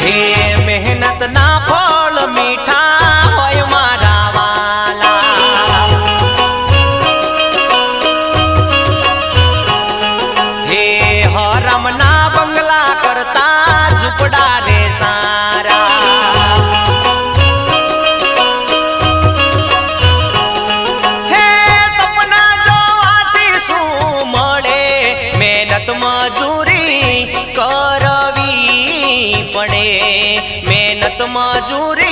હે મહેનત ના ફળ મીઠા હોય મારા વાલા, હે હરમ ના બંગલા કરતા ઝૂંપડા રે સારા, હે સપના જોવાથી શું મળે, મહેનત મજૂરી કરવી પડે, મહેનત મજૂરી